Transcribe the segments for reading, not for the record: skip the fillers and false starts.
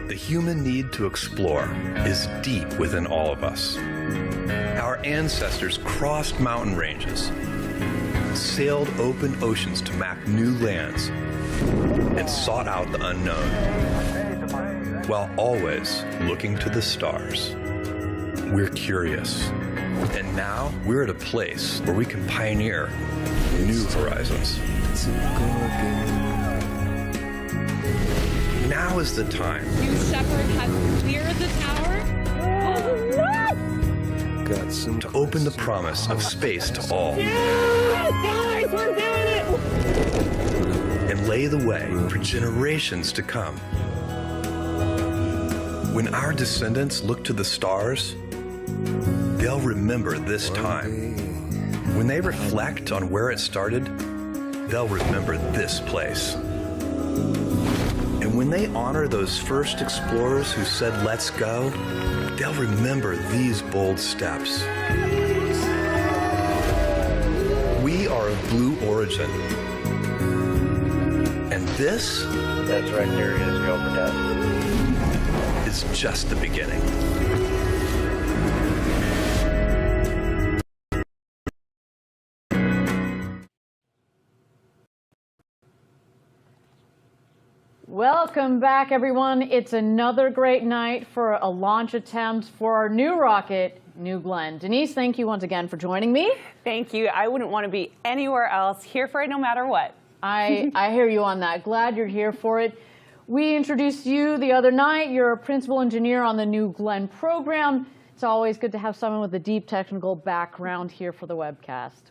The human need to explore is deep within all of us. Our ancestors crossed mountain ranges, sailed open oceans to map new lands, and sought out the unknown, while always looking to the stars. We're curious, and now we're at a place where we can pioneer new horizons. Now is the time. You, Shepard, have cleared the tower? To open the promise of space to all. Guys, we're doing it! And lay the way for generations to come. When our descendants look to the stars, they'll remember this time. When they reflect on where it started, they'll remember this place. And when they honor those first explorers who said, "Let's go," they'll remember these bold steps. We are of blue origin. And this, that's right there, is go for death, is just the beginning. Welcome back, everyone. It's another great night for a launch attempt for our new rocket, New Glenn. Denise, thank you once again for joining me. Thank you. I wouldn't want to be anywhere else. Here for it no matter what. I hear you on that. Glad you're here for it. We introduced you the other night. You're a principal engineer on the New Glenn program. It's always good to have someone with a deep technical background here for the webcast.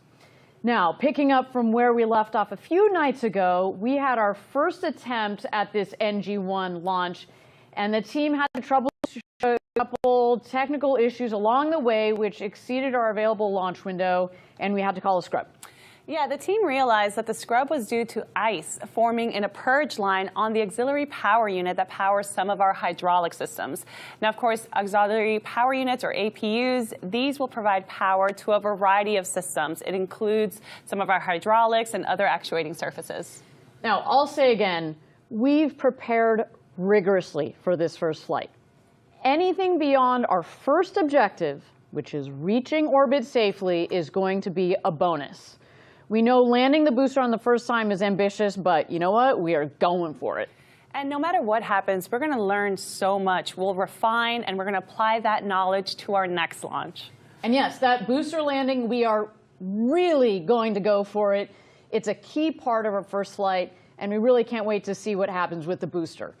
Now, picking up from where we left off a few nights ago, we had our first attempt at this NG-1 launch, and the team had trouble a couple technical issues along the way, which exceeded our available launch window, and we had to call a scrub. Yeah, the team realized that the scrub was due to ice forming in a purge line on the auxiliary power unit that powers some of our hydraulic systems. Now, of course, auxiliary power units, or APUs, these will provide power to a variety of systems. It includes some of our hydraulics and other actuating surfaces. Now, I'll say again, we've prepared rigorously for this first flight. Anything beyond our first objective, which is reaching orbit safely, is going to be a bonus. We know landing the booster on the first time is ambitious, but you know what? We are going for it. And no matter what happens, we're going to learn so much. We'll refine, and we're going to apply that knowledge to our next launch. And yes, that booster landing, we are really going to go for it. It's a key part of our first flight, and we really can't wait to see what happens with the booster.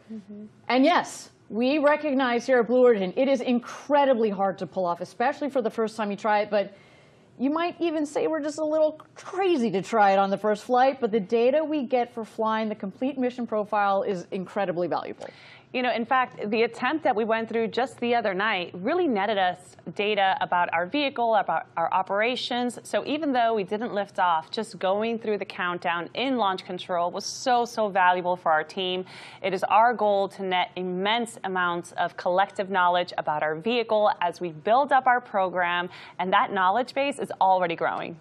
And yes, we recognize here at Blue Origin, it is incredibly hard to pull off, especially for the first time you try it, but you might even say we're just a little crazy to try it on the first flight, but the data we get for flying the complete mission profile is incredibly valuable. You know, in fact, the attempt that we went through just the other night really netted us data about our vehicle, about our operations. So even though we didn't lift off, just going through the countdown in launch control was so valuable for our team. It is our goal to net immense amounts of collective knowledge about our vehicle as we build up our program, and that knowledge base is already growing.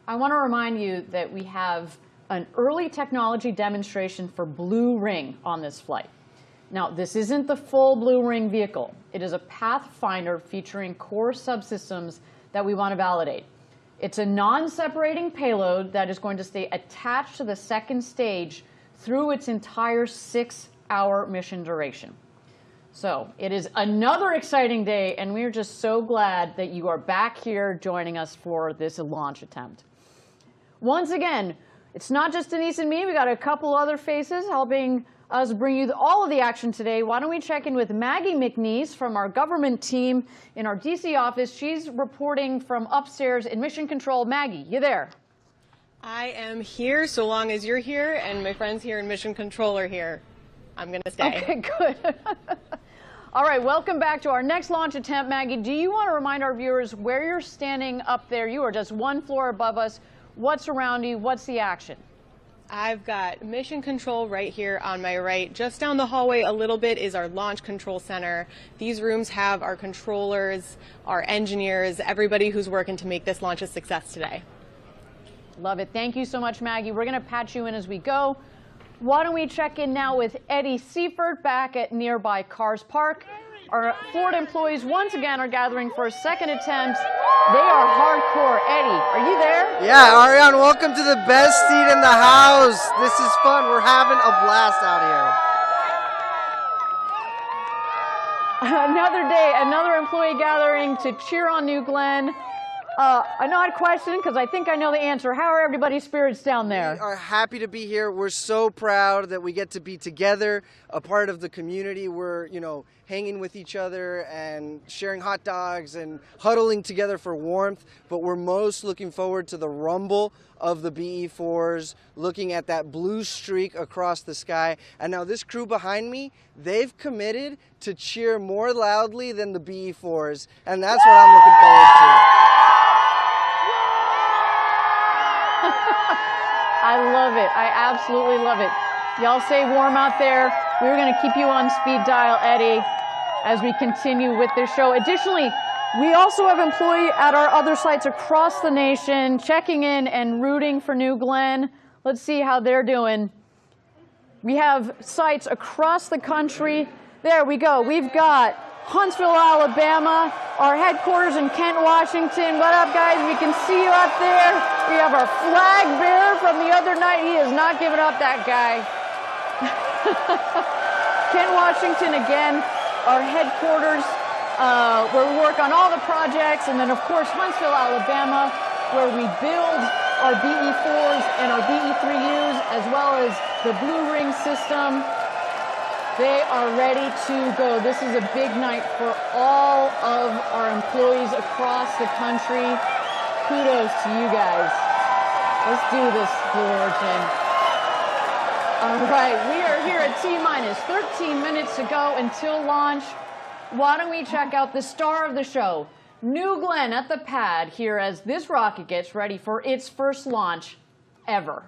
I want to remind you that we have an early technology demonstration for Blue Ring on this flight. Now, this isn't the full Blue Ring vehicle. It is a Pathfinder featuring core subsystems that we want to validate. It's a non-separating payload that is going to stay attached to the second stage through its entire 6-hour mission duration. So it is another exciting day, and we are just so glad that you are back here joining us for this launch attempt. Once again, it's not just Denise and me. We got a couple other faces helping us bring you all of the action today. Why don't we check in with Maggie McNeese from our government team in our DC office. She's reporting from upstairs in Mission Control. Maggie, you there? I am here so long as you're here and my friends here in Mission Control are here. I'm going to stay. Okay, good. All right, welcome back to our next launch attempt. Maggie, do you want to remind our viewers where you're standing up there? You are just one floor above us. What's around you? What's the action? I've got Mission Control right here on my right. Just down the hallway a little bit is our Launch Control Center. These rooms have our controllers, our engineers, everybody who's working to make this launch a success today. Love it. Thank you so much, Maggie. We're going to patch you in as we go. Why don't we check in now with Eddie Seifert back at nearby Cars Park. Our Ford employees once again are gathering for a second attempt. They are hardcore. Eddie, are you there? Yeah, Ariane, welcome to the best seat in the house. This is fun. We're having a blast out here. Another day, another employee gathering to cheer on New Glenn. An odd question, because I think I know the answer. How are everybody's spirits down there? We are happy to be here. We're so proud that we get to be together, a part of the community. We're, hanging with each other and sharing hot dogs and huddling together for warmth. But we're most looking forward to the rumble of the BE4s, looking at that blue streak across the sky. And now this crew behind me, they've committed to cheer more loudly than the BE4s. And that's what I'm looking forward to. I love it. I absolutely love it. Y'all stay warm out there. We're going to keep you on speed dial, Eddie, as we continue with this show. Additionally, we also have employees at our other sites across the nation checking in and rooting for New Glenn. Let's see how they're doing. We have sites across the country. There we go. We've got Huntsville, Alabama, our headquarters in Kent, Washington. What up, guys? We can see you out there. We have our flag bearer from the other night. He has not given up, that guy. Kent, Washington, again, our headquarters, where we work on all the projects. And then, of course, Huntsville, Alabama, where we build our BE4s and our BE3Us, as well as the Blue Ring system. They are ready to go. This is a big night for all of our employees across the country. Kudos to you guys. Let's do this, Blue Origin. All right, we are here at T-minus 13 minutes to go until launch. Why don't we check out the star of the show, New Glenn at the pad here as this rocket gets ready for its first launch ever.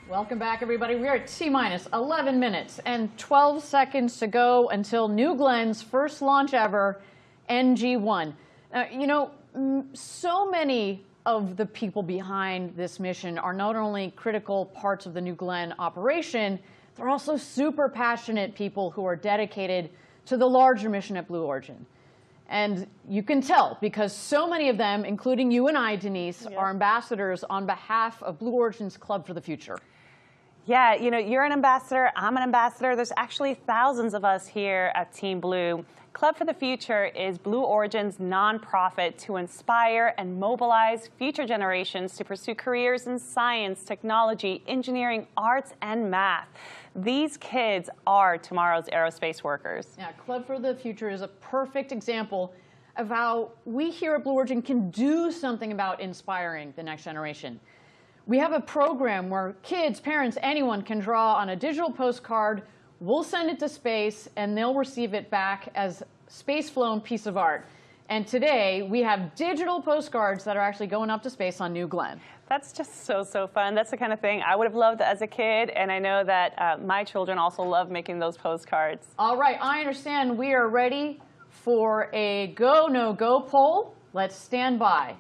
Welcome back, everybody. We are at T-minus 11 minutes and 12 seconds to go until New Glenn's first launch ever, NG-1. So many of the people behind this mission are not only critical parts of the New Glenn operation, they're also super passionate people who are dedicated to the larger mission at Blue Origin. And you can tell because so many of them, including you and I, Denise, are ambassadors on behalf of Blue Origin's Club for the Future. Yeah, you're an ambassador, I'm an ambassador. There's actually thousands of us here at Team Blue. Club for the Future is Blue Origin's nonprofit to inspire and mobilize future generations to pursue careers in science, technology, engineering, arts, and math. These kids are tomorrow's aerospace workers. Yeah, Club for the Future is a perfect example of how we here at Blue Origin can do something about inspiring the next generation. We have a program where kids, parents, anyone can draw on a digital postcard. We'll send it to space, and they'll receive it back as space-flown piece of art. And today we have digital postcards that are actually going up to space on New Glenn. That's just so fun. That's the kind of thing I would have loved as a kid, and I know that my children also love making those postcards. All right, I understand we are ready for a go, no go poll. Let's stand by.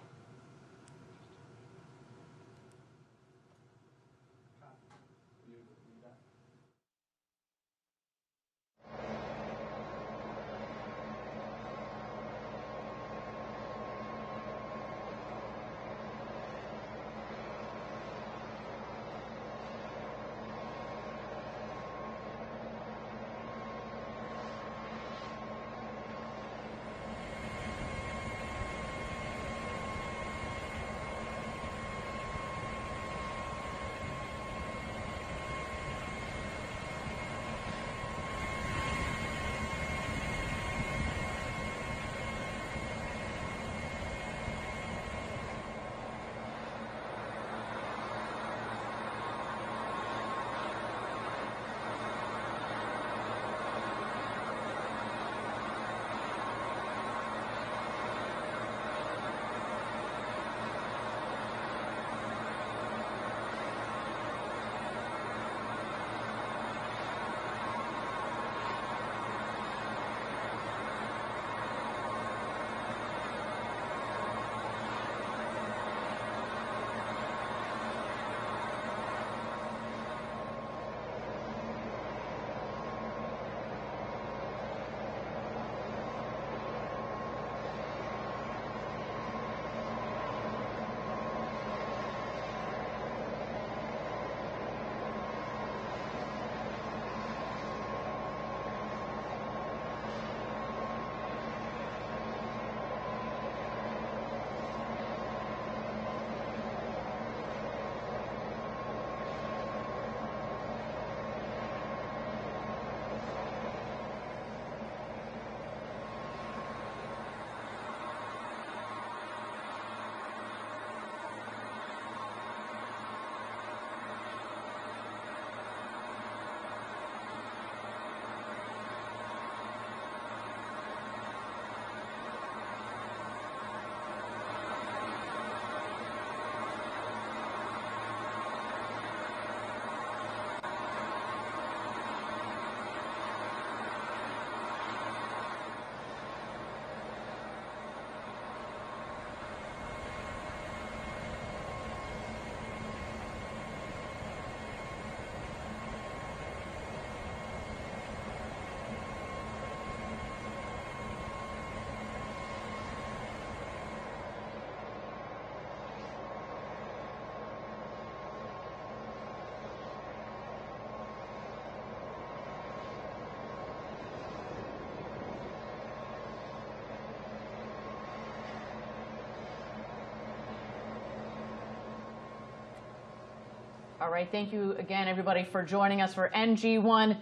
All right, thank you again, everybody, for joining us for NG-1.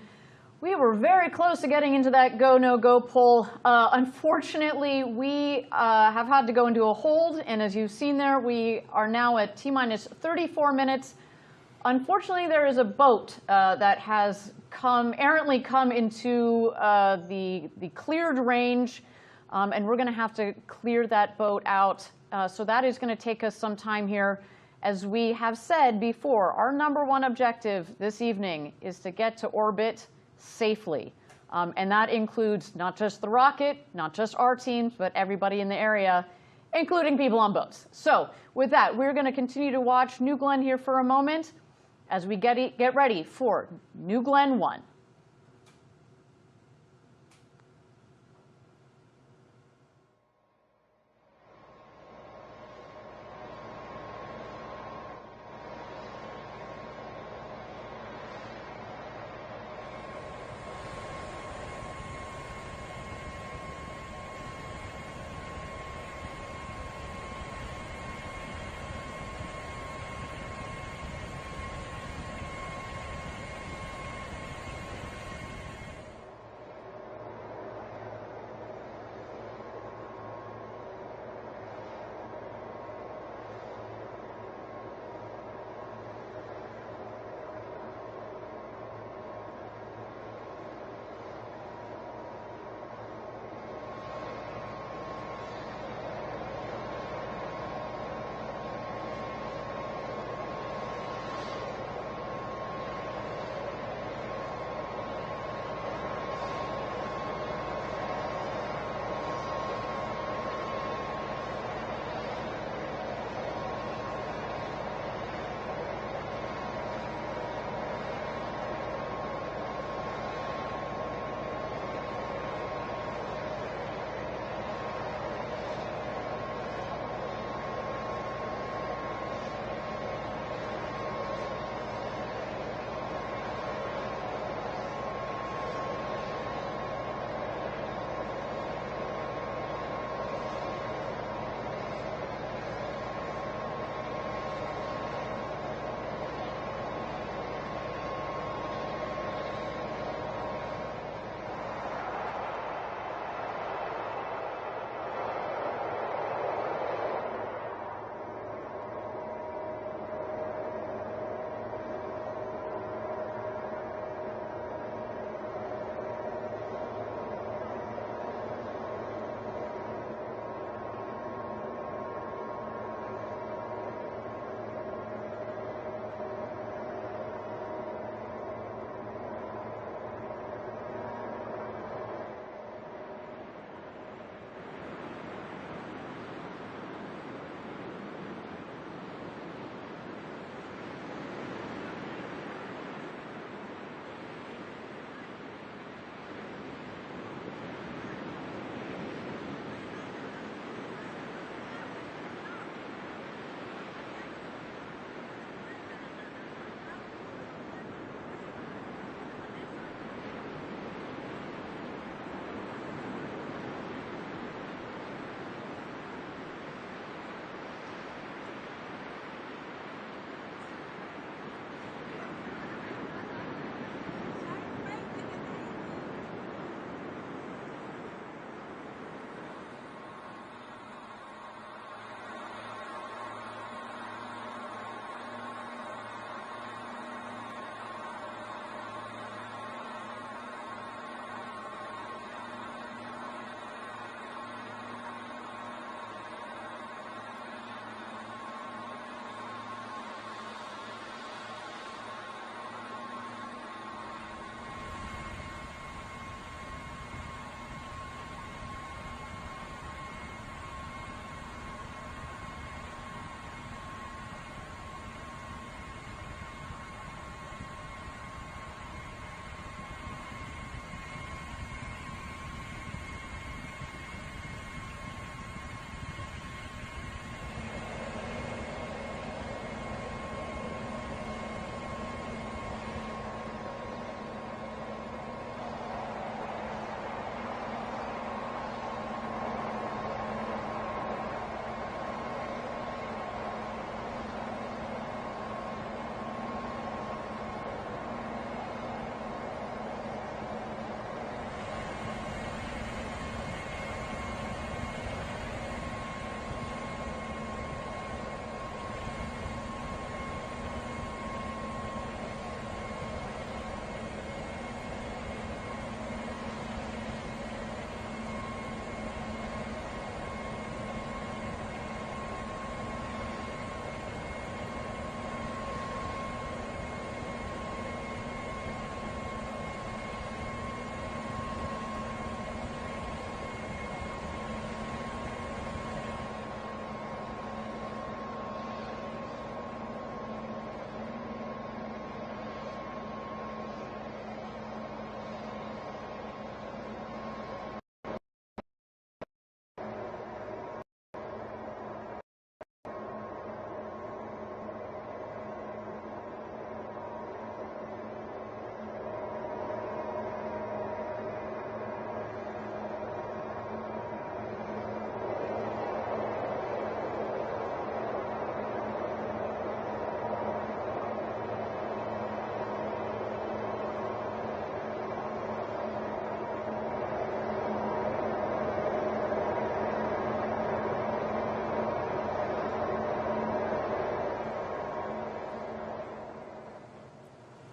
We were very close to getting into that go, no go poll. Unfortunately, we have had to go into a hold, and as you've seen there, we are now at T-minus 34 minutes. Unfortunately, there is a boat that has errantly come into the cleared range, and we're going to have to clear that boat out. So that is going to take us some time here. As we have said before, our #1 objective this evening is to get to orbit safely. And that includes not just the rocket, not just our teams, but everybody in the area, including people on boats. So with that, we're going to continue to watch New Glenn here for a moment as we get ready for New Glenn 1.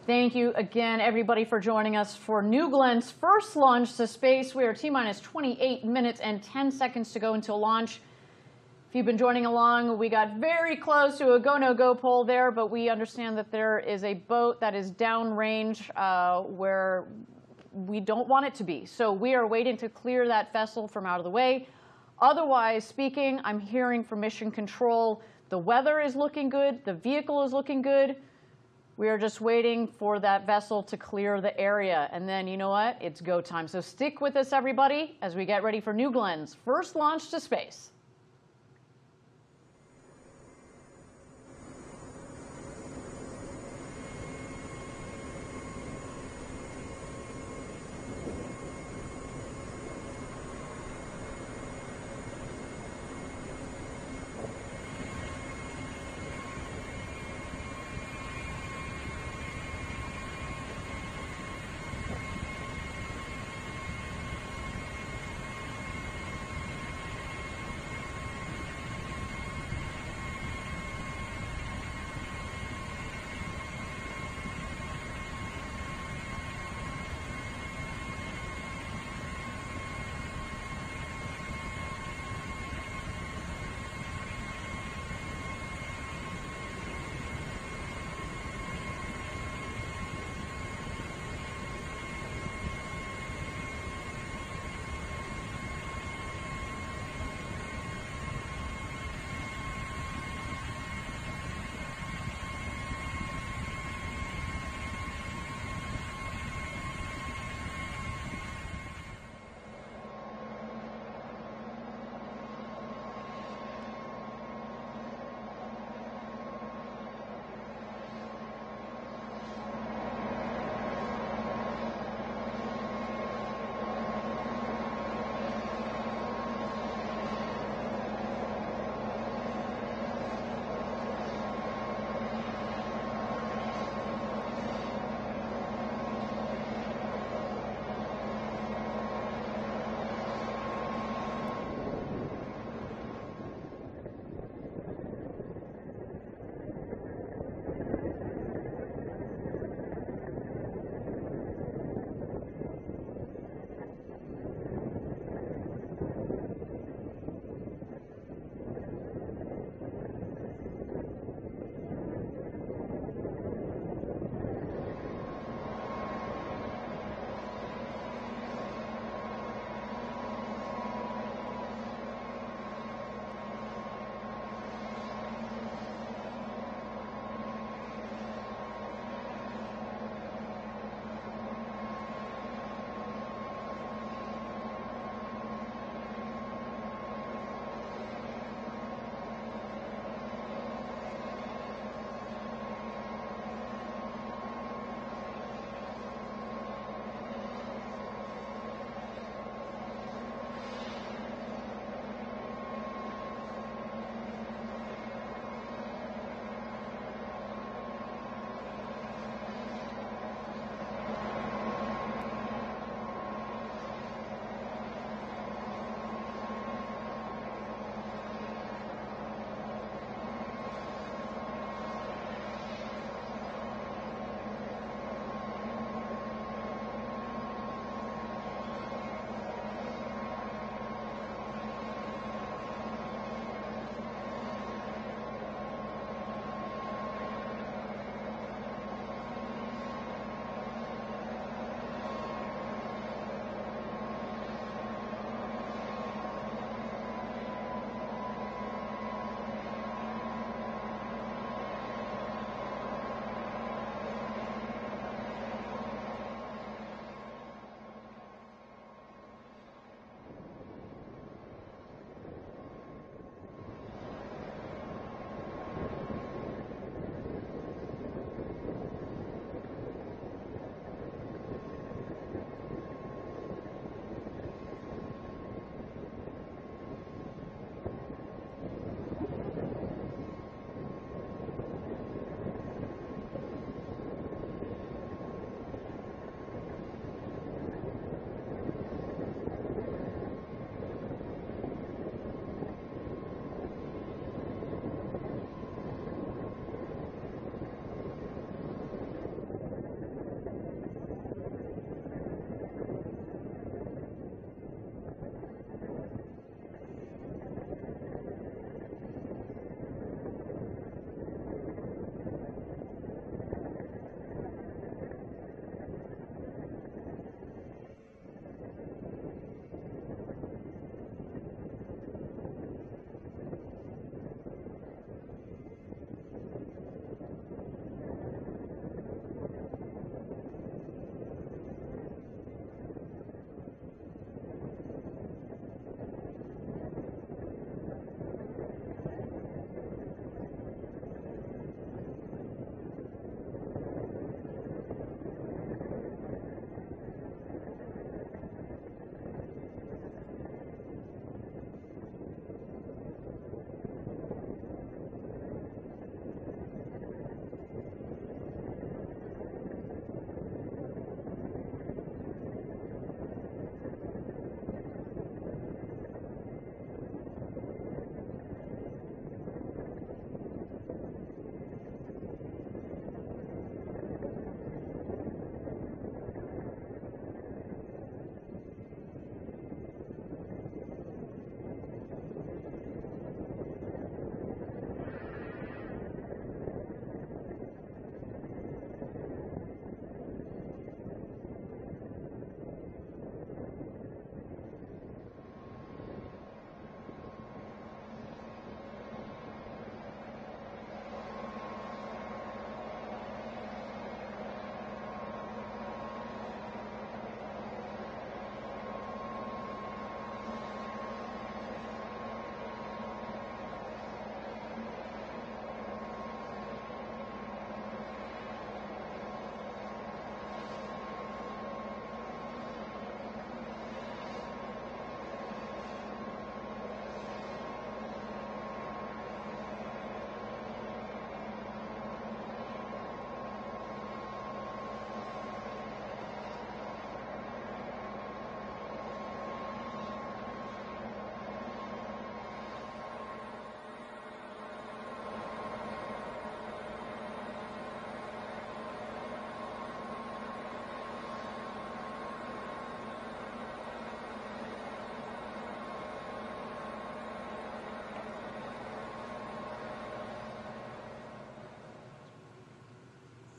Thank you again, everybody, for joining us for New Glen's first launch to space. We are T-minus 28 minutes and 10 seconds to go until launch. If you've been joining along, we got very close to a go, no-go poll there, but we understand that there is a boat that is downrange where we don't want it to be. So we are waiting to clear that vessel from out of the way. Otherwise speaking, I'm hearing from Mission Control, the weather is looking good, the vehicle is looking good. We are just waiting for that vessel to clear the area. And then, you know what? It's go time. So stick with us, everybody, as we get ready for New Glen's first launch to space.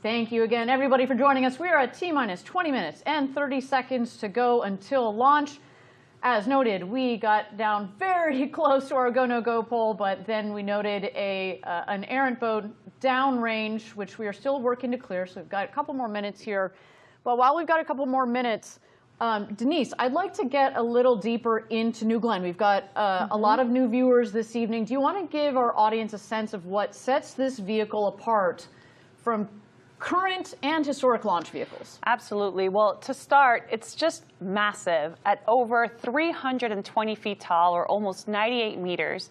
thank you again, everybody, for joining us. We are at T-minus 20 minutes and 30 seconds to go until launch. As noted, we got down very close to our go, no go pole, but then we noted an errant boat downrange, which we are still working to clear. So we've got a couple more minutes here. But while we've got a couple more minutes, Denise, I'd like to get a little deeper into New Glenn. We've got a lot of new viewers this evening. Do you want to give our audience a sense of what sets this vehicle apart from current and historic launch vehicles? Absolutely. Well, to start, it's just massive at over 320 feet tall, or almost 98 meters.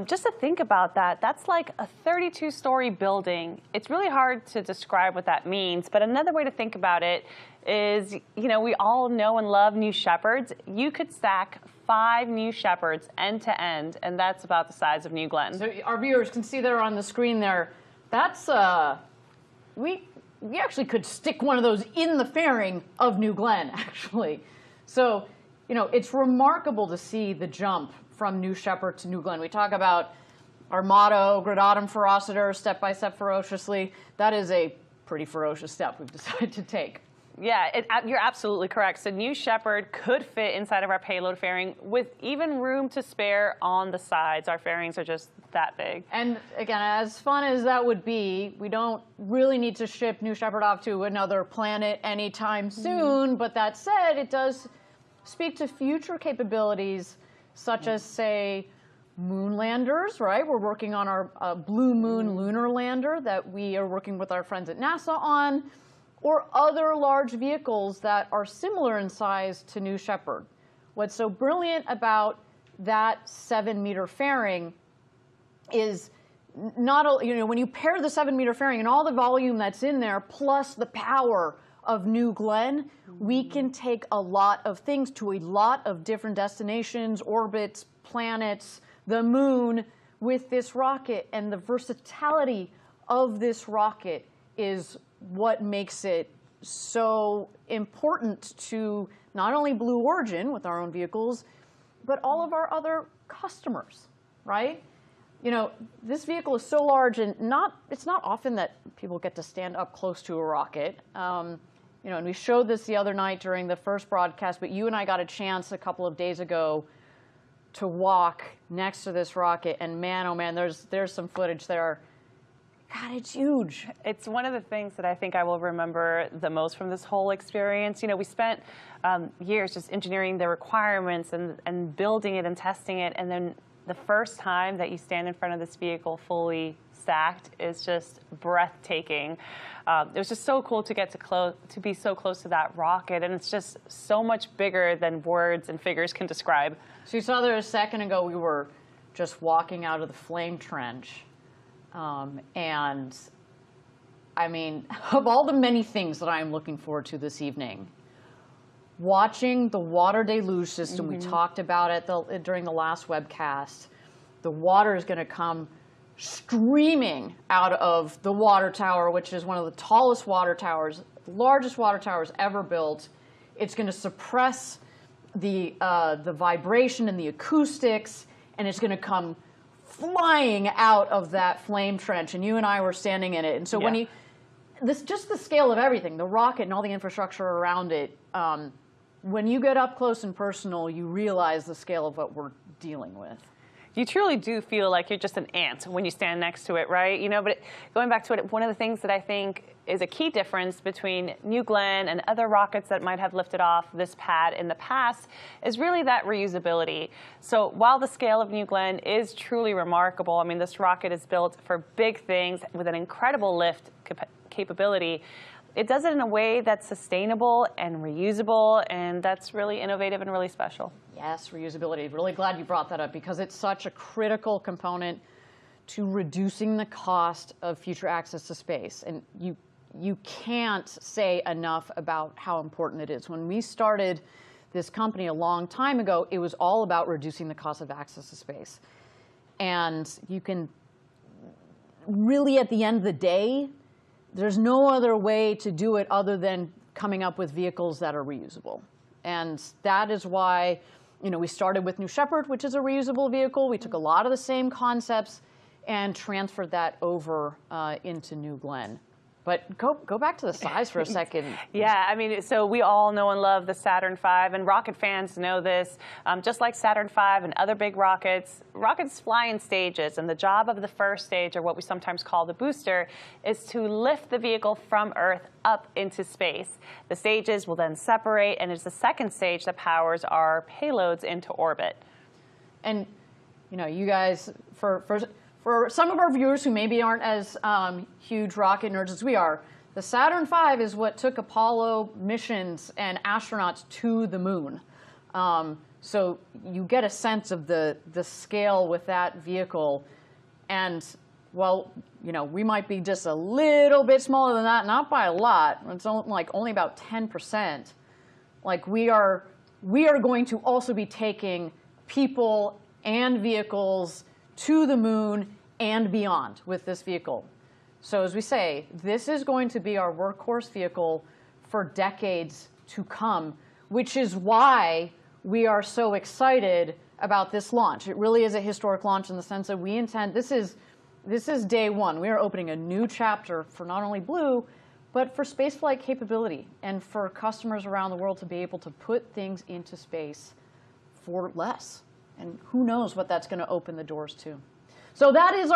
Just to think about that, that's like a 32-story building. It's really hard to describe what that means, but another way to think about it is, you know, we all know and love New Shepards. You could stack 5 New Shepards end to end, and that's about the size of New Glenn. So our viewers can see there on the screen there, that's we actually could stick one of those in the fairing of New Glenn, actually. So, you know, it's remarkable to see the jump from New Shepard to New Glenn. We talk about our motto, gradatum ferociter, step by step ferociously. That is a pretty ferocious step we've decided to take. Yeah, you're absolutely correct. So New Shepard could fit inside of our payload fairing with even room to spare on the sides. Our fairings are just that big. And again, as fun as that would be, we don't really need to ship New Shepard off to another planet anytime soon. But that said, it does speak to future capabilities, such as, say, moon landers, right? We're working on our Blue Moon lunar lander that we are working with our friends at NASA on, or other large vehicles that are similar in size to New Shepard. What's so brilliant about that 7-meter fairing is not, you know, when you pair the 7-meter fairing and all the volume that's in there, plus the power of New Glenn, we can take a lot of things to a lot of different destinations, orbits, planets, the moon with this rocket. And the versatility of this rocket is what makes it so important to not only Blue Origin with our own vehicles, but all of our other customers, right? You know, this vehicle is so large, and it's not often that people get to stand up close to a rocket. You know, and we showed this the other night during the first broadcast, but you and I got a chance a couple of days ago to walk next to this rocket, and man, oh man, there's some footage there. God, it's huge. It's one of the things that I think I will remember the most from this whole experience. You know, we spent years just engineering the requirements and building it and testing it, and then the first time that you stand in front of this vehicle fully stacked is just breathtaking. It was just so cool to get to be so close to that rocket, and it's just so much bigger than words and figures can describe. So you saw there a second ago we were just walking out of the flame trench. And I mean, of all the many things that I'm looking forward to this evening, watching the water deluge system, we talked about it during the last webcast, the water is going to come streaming out of the water tower, which is one of the tallest water towers, the largest water towers ever built. It's going to suppress the vibration and the acoustics, and it's going to come flying out of that flame trench, and you and I were standing in it. And so when just the scale of everything, the rocket and all the infrastructure around it, when you get up close and personal, you realize the scale of what we're dealing with. You truly do feel like you're just an ant when you stand next to it, right? You know, but going back to it, one of the things that I think is a key difference between New Glenn and other rockets that might have lifted off this pad in the past is really that reusability. So while the scale of New Glenn is truly remarkable, I mean, this rocket is built for big things with an incredible lift capability. It does it in a way that's sustainable and reusable, and that's really innovative and really special. Yes, reusability. Really glad you brought that up, because it's such a critical component to reducing the cost of future access to space. And you can't say enough about how important it is. When we started this company a long time ago, it was all about reducing the cost of access to space. And you can really, at the end of the day, there's no other way to do it other than coming up with vehicles that are reusable. And that is why, you know, we started with New Shepard, which is a reusable vehicle. We took a lot of the same concepts and transferred that over into New Glenn. But go back to the size for a second. Yeah, I mean, so we all know and love the Saturn V, and rocket fans know this. Just like Saturn V and other big rockets, rockets fly in stages, and the job of the first stage, or what we sometimes call the booster, is to lift the vehicle from Earth up into space. The stages will then separate, and it's the second stage that powers our payloads into orbit. And, you know, you guys, for some of our viewers who maybe aren't as huge rocket nerds as we are, the Saturn V is what took Apollo missions and astronauts to the moon. So you get a sense of the scale with that vehicle. And, well, you know, we might be just a little bit smaller than that, not by a lot. It's only about 10%. Like, we are going to also be taking people and vehicles to the moon and beyond with this vehicle. So as we say, this is going to be our workhorse vehicle for decades to come, which is why we are so excited about this launch. It really is a historic launch in the sense that we intend, this is day one. We are opening a new chapter for not only Blue, but for spaceflight capability and for customers around the world to be able to put things into space for less. And who knows what that's going to open the doors to. So that's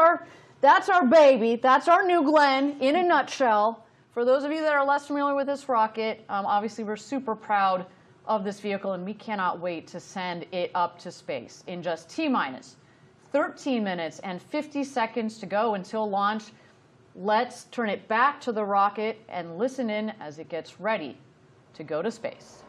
our baby. That's our New Glenn in a nutshell. For those of you that are less familiar with this rocket, obviously we're super proud of this vehicle, and we cannot wait to send it up to space in just T-minus 13 minutes and 50 seconds to go until launch. Let's turn it back to the rocket and listen in as it gets ready to go to space.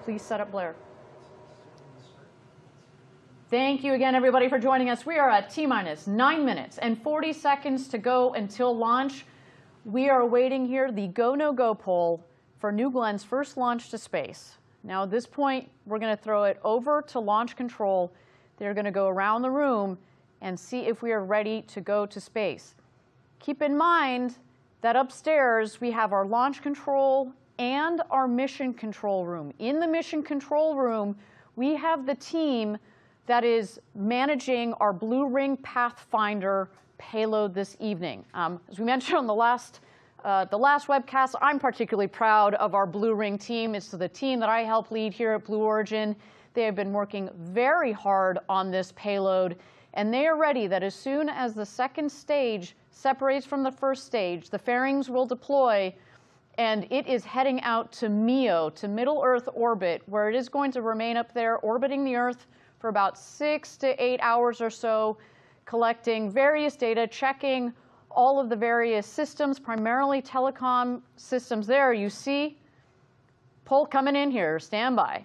Please set up Blair. Thank you again, everybody, for joining us. We are at T-minus 9 minutes and 40 seconds to go until launch. We are awaiting here the go, no go poll for New Glenn's first launch to space. Now, at this point, we're going to throw it over to launch control. They're going to go around the room and see if we are ready to go to space. Keep in mind that upstairs we have our launch control and our mission control room. In the mission control room, we have the team that is managing our Blue Ring Pathfinder payload this evening. As we mentioned on the last webcast, I'm particularly proud of our Blue Ring team. It's the team that I help lead here at Blue Origin. They have been working very hard on this payload, and they are ready that as soon as the second stage separates from the first stage, the fairings will deploy, and it is heading out to MEO, to Middle Earth orbit, where it is going to remain up there orbiting the Earth for about 6 to 8 hours or so, collecting various data, checking all of the various systems, primarily telecom systems there. You see poll coming in here. Stand by.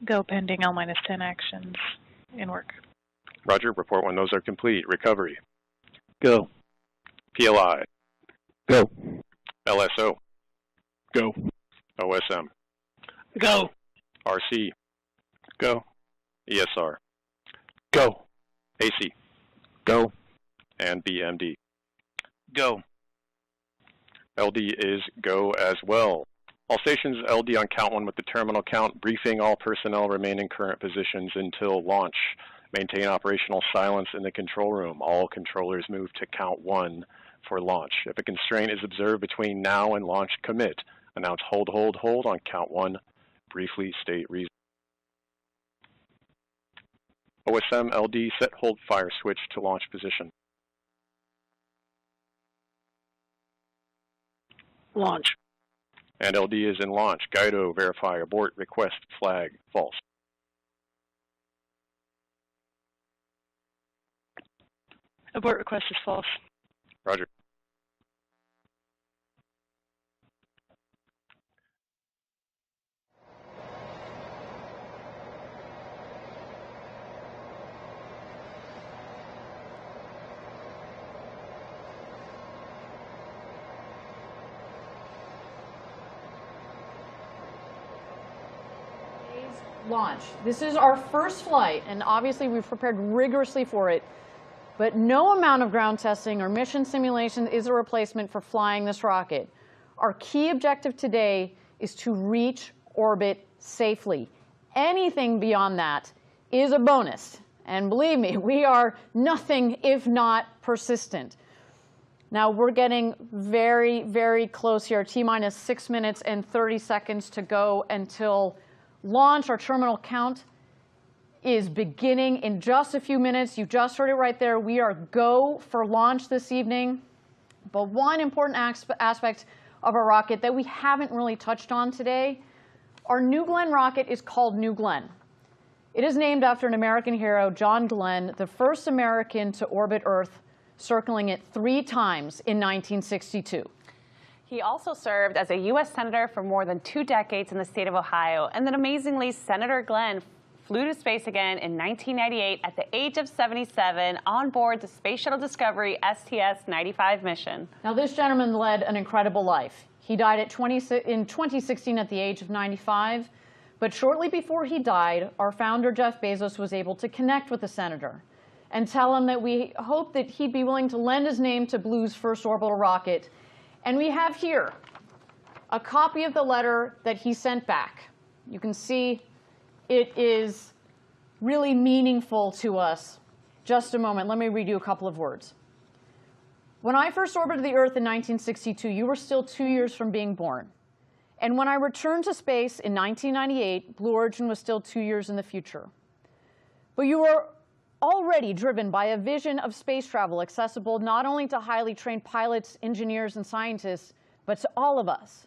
Go pending L-10 actions in work. Roger. Report when those are complete. Recovery. Go. PLI. Go. LSO. Go. OSM. Go. RC. Go. ESR. Go. AC. Go. And BMD. Go. LD is go as well. All stations LD on count 1 with the terminal count, briefing all personnel remain in current positions until launch. Maintain operational silence in the control room. All controllers move to count 1 for launch. If a constraint is observed between now and launch, commit. Announce hold, hold, hold on count 1. Briefly state reason. OSM LD set hold fire switch to launch position. Launch. And LD is in launch. Guido, verify, abort, request, flag, false. Abort request is false. Roger. Launch. This is our first flight, and obviously we've prepared rigorously for it. But no amount of ground testing or mission simulation is a replacement for flying this rocket. Our key objective today is to reach orbit safely. Anything beyond that is a bonus. And believe me, we are nothing if not persistent. Now we're getting very, very close here. T-minus 6 minutes and 30 seconds to go until launch. Our terminal count is beginning in just a few minutes. You just heard it right there. We are go for launch this evening. But one important aspect of our rocket that we haven't really touched on today, our New Glenn rocket is called New Glenn. It is named after an American hero, John Glenn, the first American to orbit Earth, circling it 3 times in 1962. He also served as a U.S. Senator for more than 2 decades in the state of Ohio. And then amazingly, Senator Glenn flew to space again in 1998 at the age of 77 on board the Space Shuttle Discovery STS-95 mission. Now, this gentleman led an incredible life. He died in 2016 at the age of 95. But shortly before he died, our founder, Jeff Bezos, was able to connect with the senator and tell him that we hope that he'd be willing to lend his name to Blue's first orbital rocket. And we have here a copy of the letter that he sent back. You can see it is really meaningful to us. Just a moment, let me read you a couple of words. When I first orbited the Earth in 1962, you were still 2 years from being born. And when I returned to space in 1998, Blue Origin was still 2 years in the future. But you were already driven by a vision of space travel accessible not only to highly trained pilots, engineers, and scientists, but to all of us.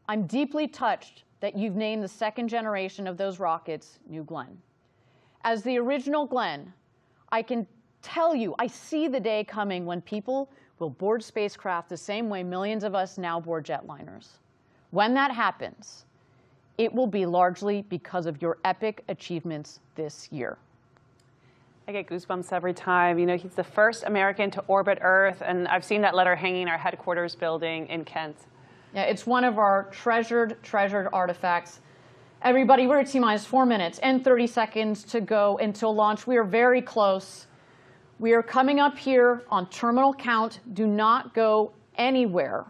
I'm deeply touched that you've named the second generation of those rockets New Glenn. As the original Glenn, I can tell you, I see the day coming when people will board spacecraft the same way millions of us now board jetliners. When that happens, it will be largely because of your epic achievements this year. I get goosebumps every time. You know, he's the first American to orbit Earth, and I've seen that letter hanging in our headquarters building in Kent. Yeah, it's one of our treasured artifacts. Everybody, we're at T-minus 4 minutes and 30 seconds to go until launch. We are very close. We are coming up here on terminal count. Do not go anywhere.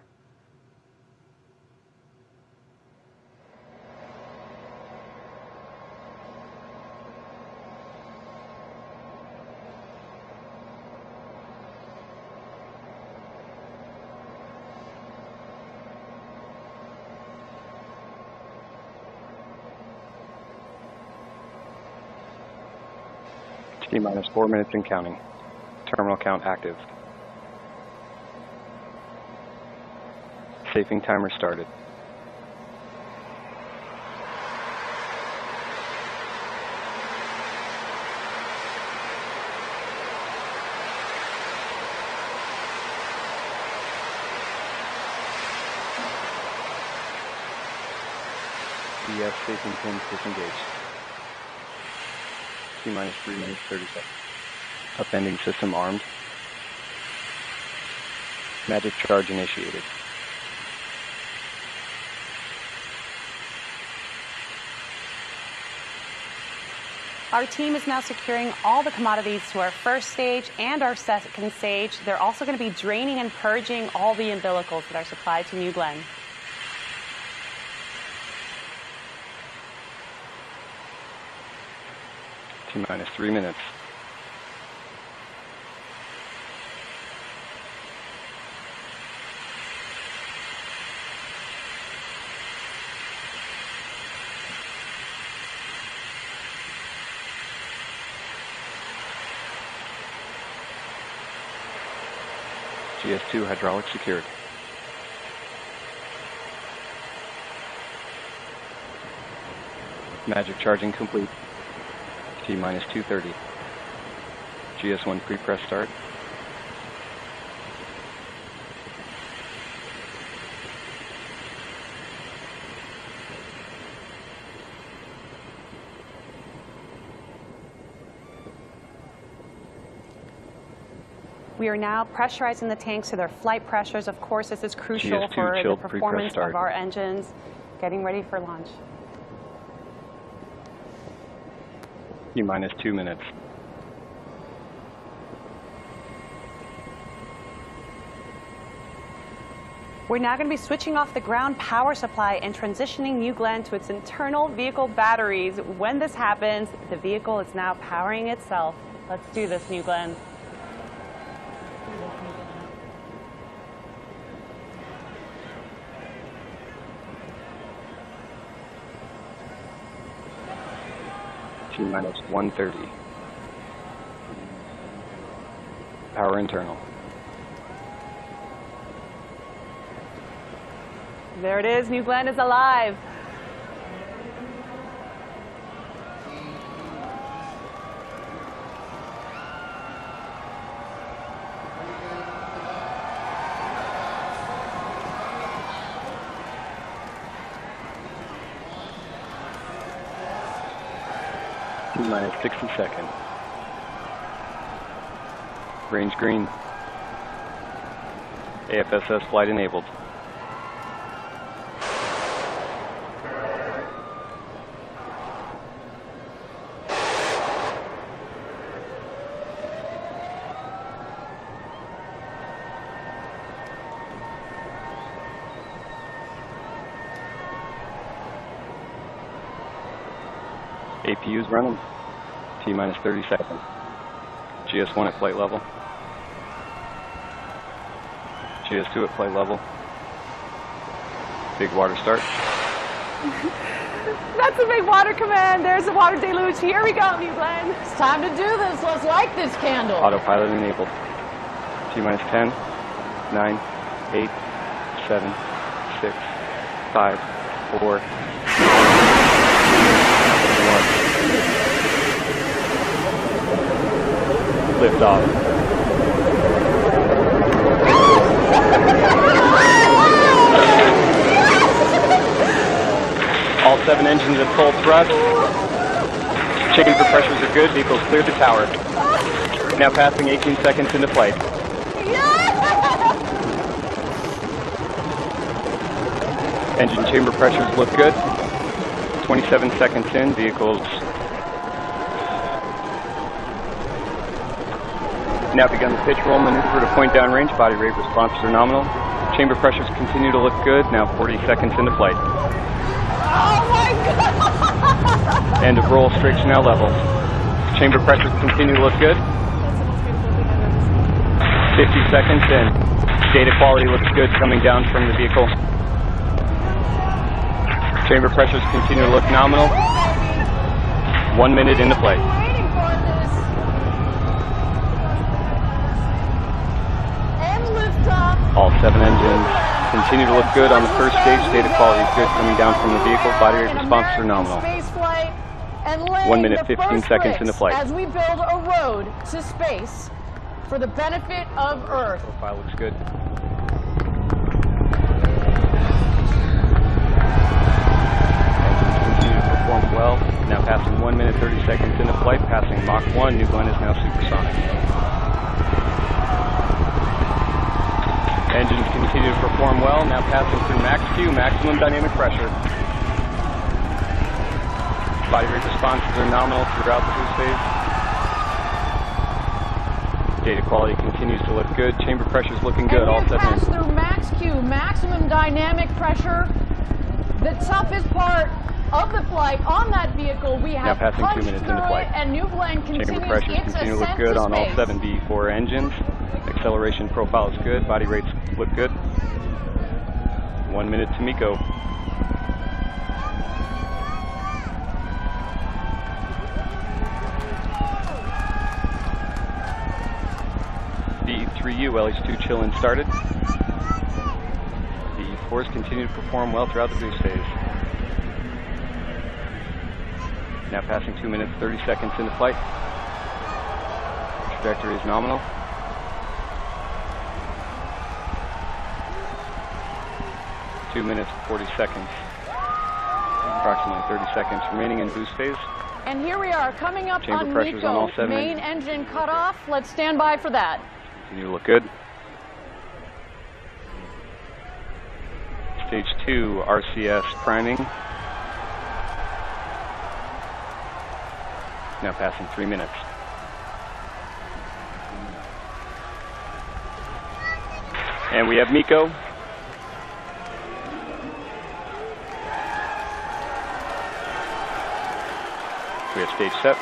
T-minus 4 minutes and counting. Terminal count active. Safing timer started. BS safing pins disengaged. T-minus 3 minutes, 30 seconds. Upending system armed. Magic charge initiated. Our team is now securing all the commodities to our first stage and our second stage. They're also going to be draining and purging all the umbilicals that are supplied to New Glenn. T-minus 3 minutes. GS2 hydraulic secured. Magic charging complete. T-minus 2:30. GS1 pre-press start. We are now pressurizing the tanks to their flight pressures. Of course, this is crucial GS2 for the chilled performance pre-press of our engines. Getting ready for launch. T-minus 2 minutes. We're now going to be switching off the ground power supply and transitioning New Glenn to its internal vehicle batteries. When this happens, the vehicle is now powering itself. Let's do this, New Glenn. T-minus 1:30. Power internal. There it is, New Glenn is alive. T-minus 60 seconds. Range green. AFSS flight enabled. APU's running. T-minus 30 seconds. GS1 at flight level. GS2 at flight level. Big water start. That's a big water command. There's the water deluge. Here we go, New Glenn. It's time to do this. Let's light this candle. Autopilot enabled. T-minus 10, 9, 8, 7, 6, 5, 4, 1. Lift off. All 7 engines at full thrust. Chamber pressures are good. Vehicles cleared the tower. Now passing 18 seconds into flight. Engine chamber pressures look good. 27 seconds in. Vehicles now begun the pitch roll maneuver to point down range. Body rate responses are nominal. Chamber pressures continue to look good. Now 40 seconds into flight. Oh my God! End of roll. Strakes now level. Chamber pressures continue to look good. 50 seconds in. Data quality looks good coming down from the vehicle. Chamber pressures continue to look nominal. 1 minute into flight. All 7 engines continue to look good on the first stage. Data quality is good coming down from the vehicle. Body rate responses are nominal. 1 minute, 15 seconds into flight. As we build a road to space for the benefit of Earth. Profile looks good. Engines continue to perform well. Now passing 1 minute, 30 seconds into flight. Passing Mach 1. New Glenn is now supersonic. Engines continue to perform well. Now passing through max Q, maximum dynamic pressure. Body rate responses are nominal throughout the boost phase. Data quality continues to look good. Chamber pressure is looking good. All 7 engines. Through max Q, maximum dynamic pressure. The toughest part of the flight on that vehicle, we have now passing 2 minutes into flight. And New Glenn continues Chamber pressures continue to look good on all 7 B4 engines. Acceleration profile is good. Body rates look good. 1 minute to MECO. B3U LH2 chill-in started. B4s continue to perform well throughout the boost phase. Now passing 2 minutes, 30 seconds into flight. Trajectory is nominal. Two minutes, 40 seconds. Approximately 30 seconds remaining in boost phase. And here we are, coming up Chamber on pressures on all MECO. 7 Main engine cutoff. Let's stand by for that. Continue to look good. Stage 2 RCS priming. Now passing 3 minutes. And we have MECO. We have stage set.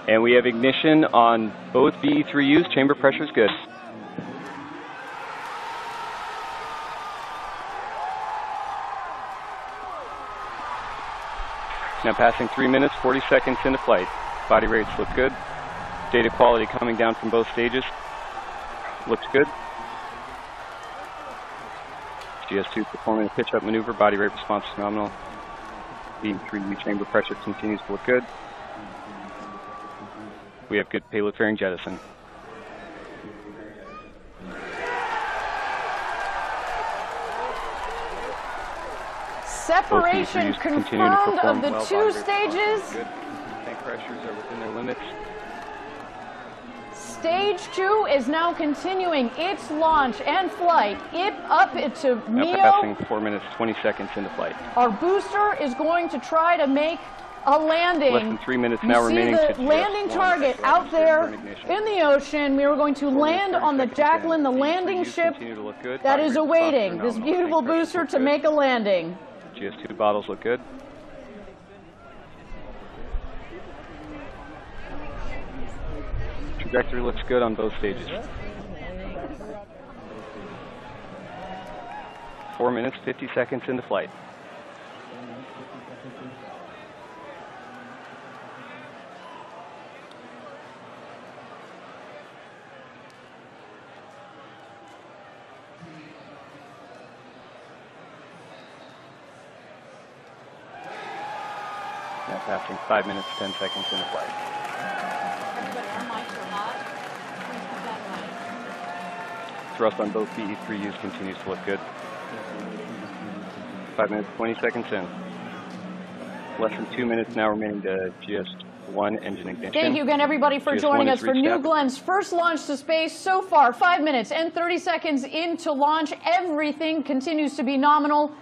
And we have ignition on both BE3Us. Chamber pressure is good. Now passing 3 minutes, 40 seconds into flight. Body rates look good. Data quality coming down from both stages. Looks good. GS2 performing a pitch-up maneuver. Body rate response is nominal. BE3U chamber pressure continues to look good. We have good payload fairing jettison. Separation confirmed of the 2 stages. Tank pressures are within their limits. Stage 2 is now continuing its launch and flight up to MEO. Now passing 4 minutes, 20 seconds into flight. Our booster is going to try to make a landing. Less than 3 minutes now remaining. You see the landing target out there in the ocean. We are going to land on the Jacqueline, the landing ship that is awaiting this beautiful booster to make a landing. GS2 bottles look good. Trajectory looks good on both stages. 4 minutes, 50 seconds into flight. Now passing 5 minutes, 10 seconds into flight. thrust on both BE3Us continues to look good. 5 minutes, 20 seconds in. Less than 2 minutes now remaining to GS1 engine ignition. Thank you again, everybody, for joining us for New Glen's first launch to space. So far, 5 minutes and 30 seconds into launch. Everything continues to be nominal.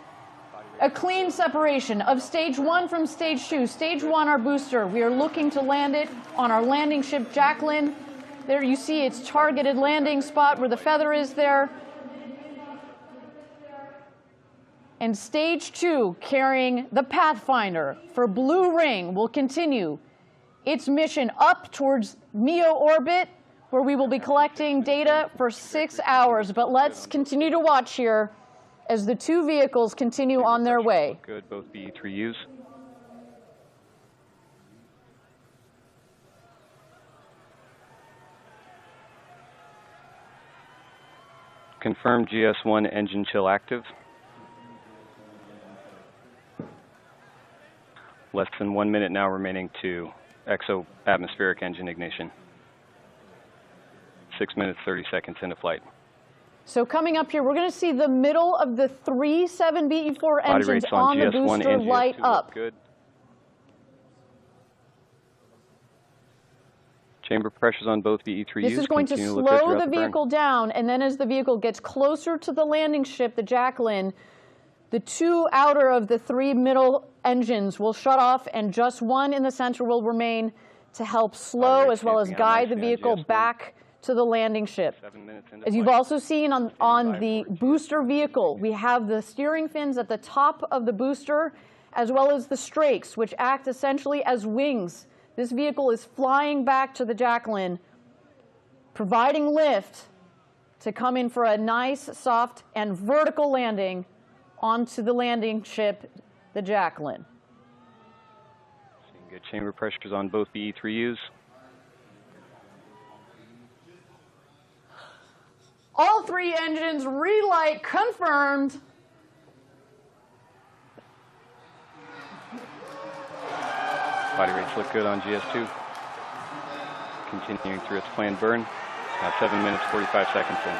A clean separation of stage 1 from stage 2. Stage 1, our booster. We are looking to land it on our landing ship, Jacqueline. There you see its targeted landing spot where the feather is there. And stage 2, carrying the Pathfinder for Blue Ring, will continue its mission up towards MEO orbit, where we will be collecting data for 6 hours. But let's continue to watch here as the two vehicles continue on their way. Good, both BE3Us. Confirm GS1 engine chill active. Less than 1 minute now remaining to exo-atmospheric engine ignition. 6 minutes, 30 seconds into flight. So coming up here, we're going to see the middle of the 3 7BE4 engines on the booster light up. Good. Chamber pressures on both BE3Us. This is going to slow the vehicle down, and then as the vehicle gets closer to the landing ship, the Jacqueline, the 2 outer of the 3 middle engines will shut off, and just 1 in the center will remain to help slow as well as guide the vehicle back to the landing ship. As you've also seen on the booster vehicle, we have the steering fins at the top of the booster, as well as the strakes, which act essentially as wings. This vehicle is flying back to the Jacqueline, providing lift to come in for a nice, soft, and vertical landing onto the landing ship, the Jacqueline. Seeing good chamber pressures on both BE3Us. All 3 engines relight confirmed. Body rates look good on GS2. Continuing through its planned burn. Now 7 minutes, 45 seconds in.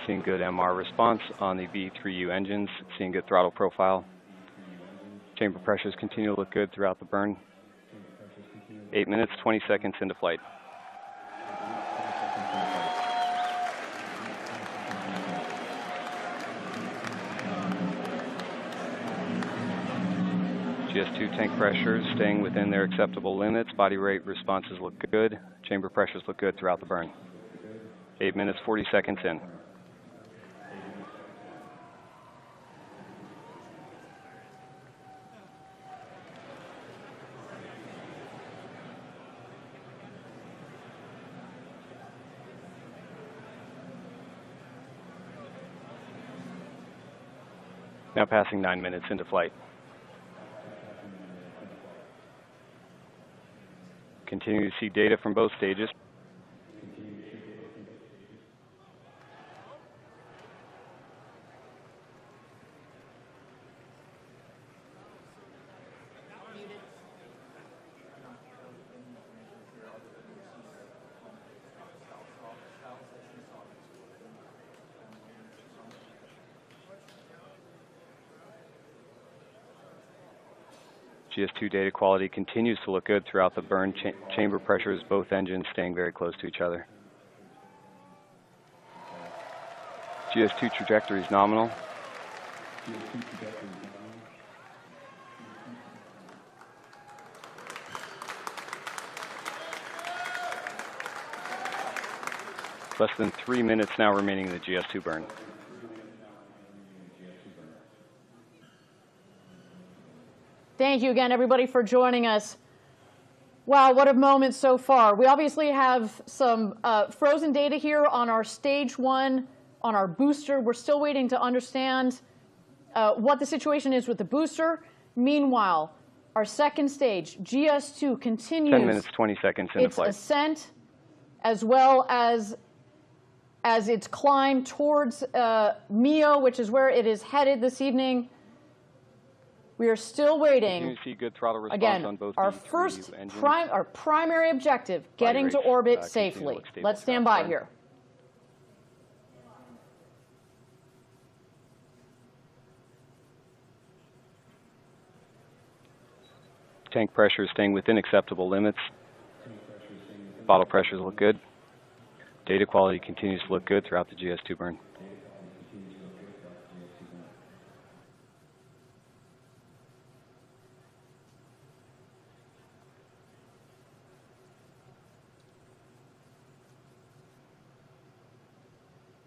Seeing good MR response on the B3U engines, seeing good throttle profile. Chamber pressures continue to look good throughout the burn. 8 minutes, 20 seconds into flight. GS2 tank pressures staying within their acceptable limits. Body rate responses look good. Chamber pressures look good throughout the burn. 8 minutes, 40 seconds in. Now passing 9 minutes into flight. Continue to see data from both stages. GS2 data quality continues to look good throughout the burn. Chamber pressures, both engines staying very close to each other. GS2 trajectory is nominal. Less than 3 minutes now remaining in the GS2 burn. Thank you again, everybody, for joining us. Wow, what a moment so far. We obviously have some frozen data here on our stage 1, on our booster. We're still waiting to understand what the situation is with the booster. Meanwhile, our second stage, GS2, continues 10 minutes, 20 seconds into its flight. ascent, as well as its climb towards MEO, which is where it is headed this evening. We are still waiting. Continue to see good throttle response Again, on both our the first engines. our primary objective, getting to rates, orbit continue to safely. look stable Let's stand throughout by the here. Tank pressure is staying within acceptable limits. Bottle pressures look good. Data quality continues to look good throughout the GS2 burn.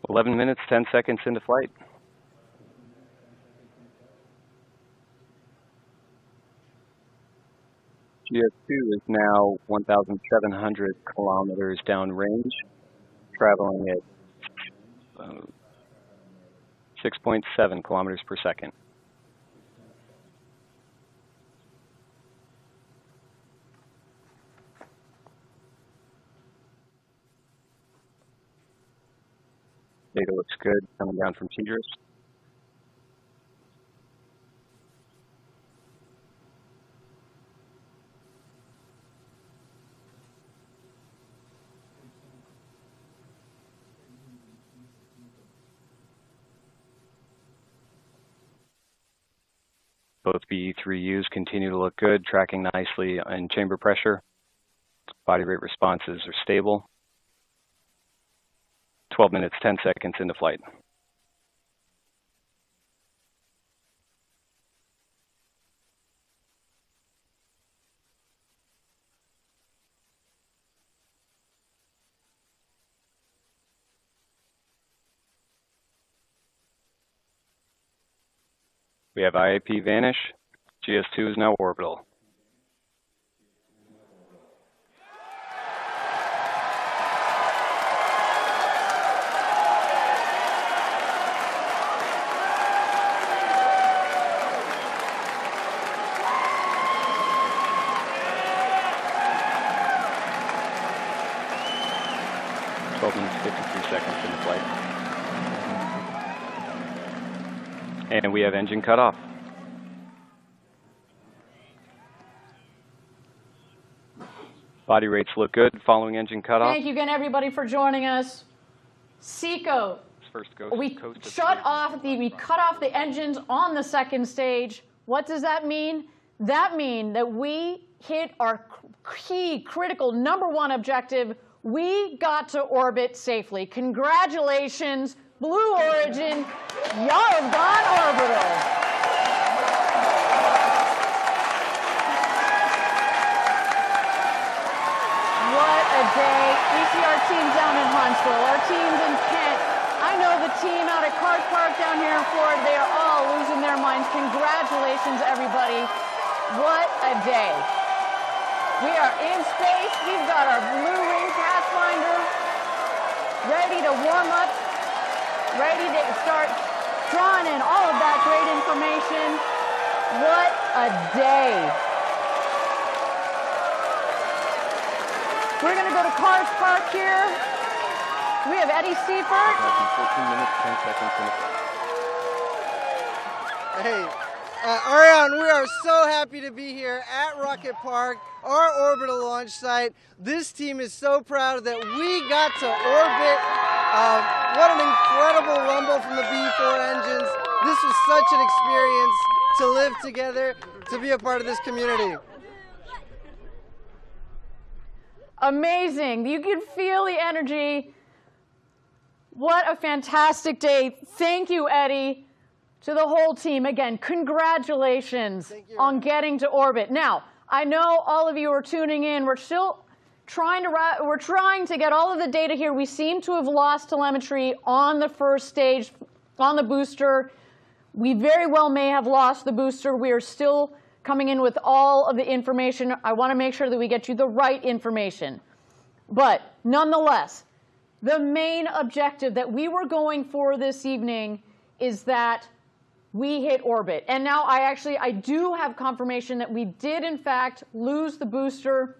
"11 minutes, 10 seconds into flight. GS2 is now 1,700 kilometers downrange, traveling at 6.7 kilometers per second. Data looks good coming down from TDRS. Both BE3Us continue to look good, tracking nicely in chamber pressure. Body rate responses are stable. 12 minutes, 10 seconds into flight. We have IAP vanish. GS2 is now orbital. And we have engine cutoff. Body rates look good following engine cutoff. Thank you again, everybody, for joining us. Seco, we cut off the engines on the second stage. What does that mean? That means that we hit our key, critical, #1 objective. We got to orbit safely. Congratulations, Blue Origin. Y'all have gone orbital. What a day. We see our team down in Huntsville, our teams in Kent. I know the team out at Cars Park down here in Florida. They are all losing their minds. Congratulations, everybody. What a day. We are in space. We've got our Blue Ring Pathfinder ready to warm up, ready to start drawing in all of that great information. What a day. We're going to go to Cars Park here. We have Eddie Seifert. 14 minutes, 10 seconds in the flight. Hey, Ariane, we are so happy to be here at Rocket Park, our orbital launch site. This team is so proud that we got to orbit. What an incredible rumble from the B4 engines. This was such an experience to live together, to be a part of this community. Amazing. You can feel the energy. What a fantastic day. Thank you, Eddie. To the whole team, again, congratulations on getting to orbit. Now, I know all of you are tuning in. We're still trying to get all of the data here. We seem to have lost telemetry on the first stage, on the booster. We very well may have lost the booster. We are still coming in with all of the information. I want to make sure that we get you the right information. But nonetheless, the main objective that we were going for this evening is that we hit orbit. And now I do have confirmation that we did in fact lose the booster.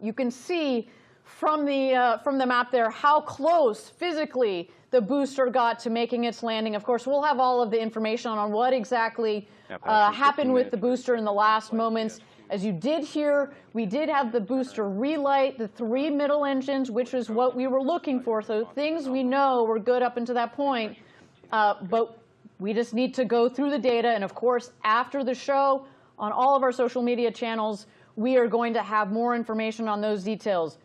You can see from the map there how close physically the booster got to making its landing. Of course, we'll have all of the information on what exactly happened with the booster in the last moments. As you did hear, we did have the booster relight the 3 middle engines, which is what we were looking for. So things we know were good up until that point. But we just need to go through the data. And of course, after the show, on all of our social media channels, we are going to have more information on those details.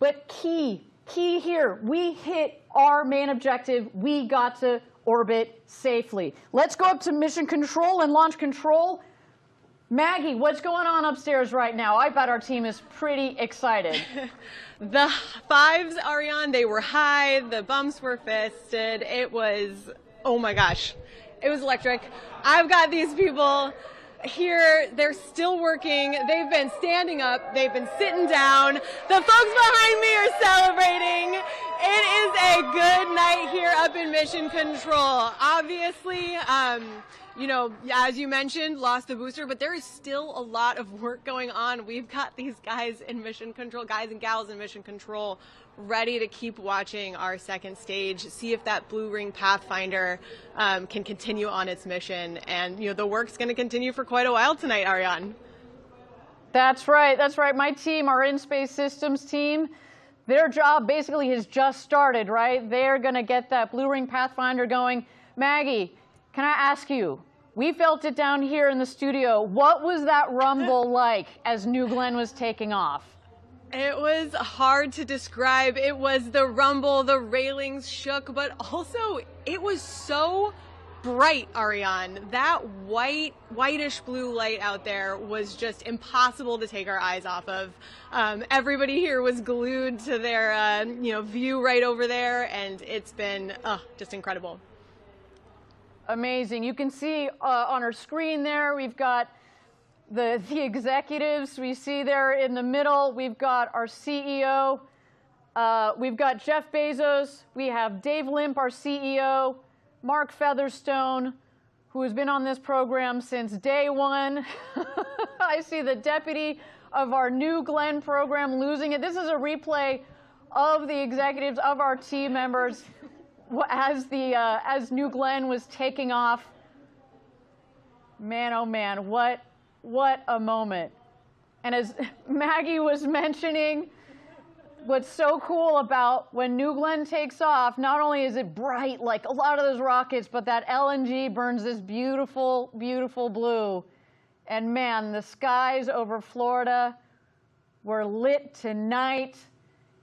But key here, we hit our main objective. We got to orbit safely. Let's go up to mission control and launch control. Maggie, what's going on upstairs right now? I bet our team is pretty excited. The fives, Ariane, they were high. The bumps were fisted. It was, oh my gosh, it was electric. I've got these people here. They're still working. They've been standing up. They've been sitting down. The folks behind me are celebrating. It is a good night here up in Mission Control. Obviously, you know, as you mentioned, lost the booster, but there is still a lot of work going on. We've got these guys in Mission Control, guys and gals in Mission Control, ready to keep watching our second stage, see if that Blue Ring Pathfinder can continue on its mission. And, you know, the work's going to continue for quite a while tonight, Ariane. That's right. That's right. My team, our in-space systems team, their job basically has just started, right? They're going to get that Blue Ring Pathfinder going. Maggie, can I ask you, we felt it down here in the studio. What was that rumble like as New Glenn was taking off? It was hard to describe. It was the rumble, the railings shook, but also it was so bright, Ariane. That whitish blue light out there was just impossible to take our eyes off of. Everybody here was glued to their view right over there, and it's been just incredible. Amazing. You can see on our screen there, we've got the executives. We see there in the middle, we've got our CEO. We've got Jeff Bezos. We have Dave Limp, our CEO. Mark Featherstone, who has been on this program since day one. I see the deputy of our New Glenn program losing it. This is a replay of the executives, of our team members, as New Glenn was taking off. Man, oh man, what a moment. And as Maggie was mentioning, what's so cool about when New Glenn takes off, not only is it bright like a lot of those rockets, but that LNG burns this beautiful, beautiful blue. And man, the skies over Florida were lit tonight.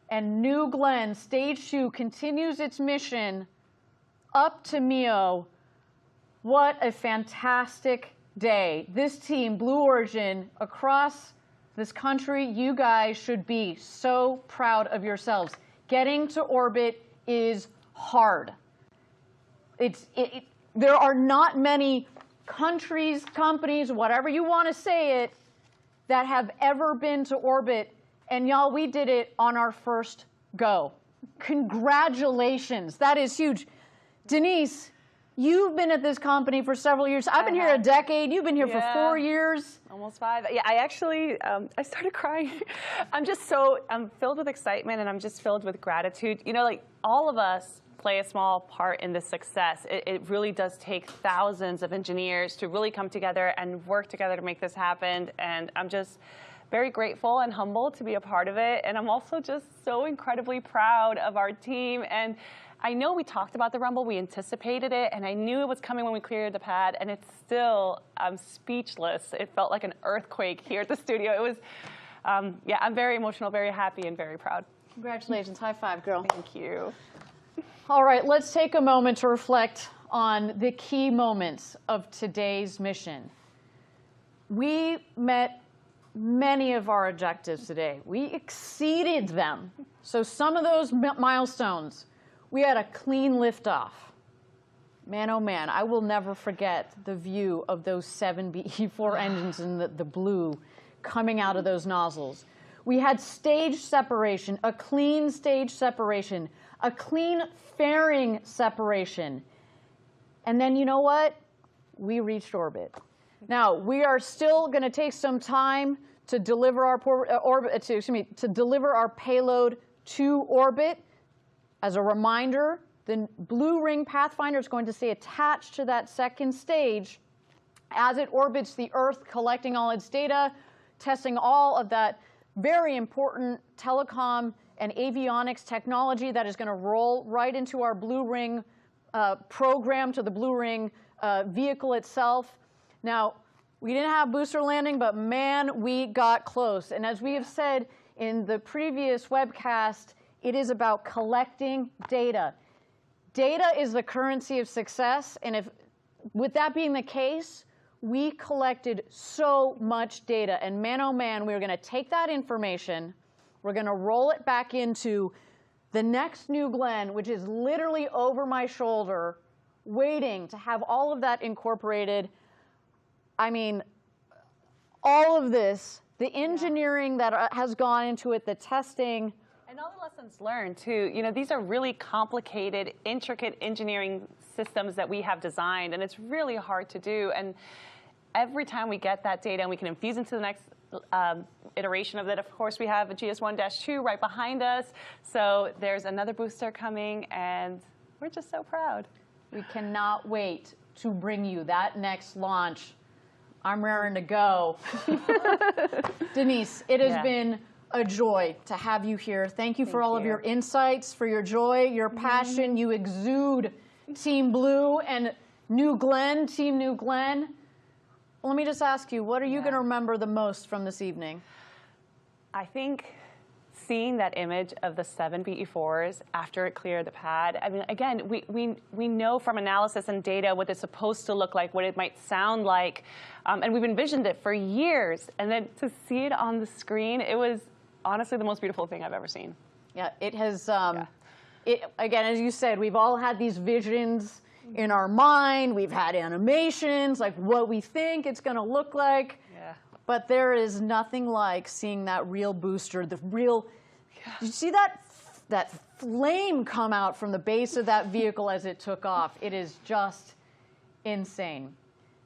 And New Glenn, Stage 2, continues its mission up to MEO. What a fantastic day. This team, Blue Origin, across this country, you guys should be so proud of yourselves. Getting to orbit is hard. There are not many countries, companies, whatever you want to say it, that have ever been to orbit. And y'all, we did it on our first go. Congratulations. That is huge. Denise, you've been at this company for several years. I've been here a decade. You've been here for 4 years. Almost 5. Yeah, I actually, I started crying. I'm filled with excitement, and I'm just filled with gratitude. You know, like all of us play a small part in this success. It really does take thousands of engineers to really come together and work together to make this happen. And I'm just very grateful and humbled to be a part of it. And I'm also just so incredibly proud of our team. And I know we talked about the rumble, we anticipated it, and I knew it was coming when we cleared the pad, and it's still, I'm speechless. It felt like an earthquake here at the studio. It was, yeah, I'm very emotional, very happy, and very proud. Congratulations. High five, girl. Thank you. All right, let's take a moment to reflect on the key moments of today's mission. We met many of our objectives today. We exceeded them. So some of those milestones, we had a clean liftoff. Man, oh man, I will never forget the view of those 7 BE-4 engines in the blue coming out of those nozzles. We had stage separation, a clean stage separation, a clean fairing separation. And then you know what? we reached orbit. Now, we are still going to take some time to deliver our to deliver our payload to orbit. As a reminder, the blue ring Pathfinder is going to stay attached to that second stage as it orbits the Earth, collecting all its data, testing all of that very important telecom and avionics technology that is going to roll right into our blue ring program, to the blue ring vehicle itself. Now, we didn't have booster landing, but man, we got close. And as we have said in the previous webcast, it is about collecting data. Data is the currency of success, and if, with that being the case, we collected so much data, and man, oh man, we're going to take that information, we're going to roll it back into the next New Glenn, which is literally over my shoulder, waiting to have all of that incorporated. I mean, all of this, the engineering that has gone into it, the testing. And all the lessons learned, too. You know, these are really complicated, intricate engineering systems that we have designed, and it's really hard to do. And every time we get that data and we can infuse into the next iteration of it, of course, we have a GS1-2 right behind us. So there's another booster coming, and we're just so proud. We cannot wait to bring you that next launch. I'm raring to go. Denise, it has been a joy to have you here. Thank you for all of your insights, for your joy, your passion. You exude Team Blue and New Glenn, Team New Glenn. Well, let me just ask you, what are you going to remember the most from this evening? I think seeing that image of the 7 BE4s after it cleared the pad. I mean, again, we know from analysis and data what it's supposed to look like, what it might sound like, and we've envisioned it for years. And then to see it on the screen, it was honestly the most beautiful thing I've ever seen. Yeah, it has, again, as you said, we've all had these visions in our mind. We've had animations, like what we think it's going to look like. Yeah. But there is nothing like seeing that real booster, the real, did you see that flame come out from the base of that vehicle as it took off? It is just insane.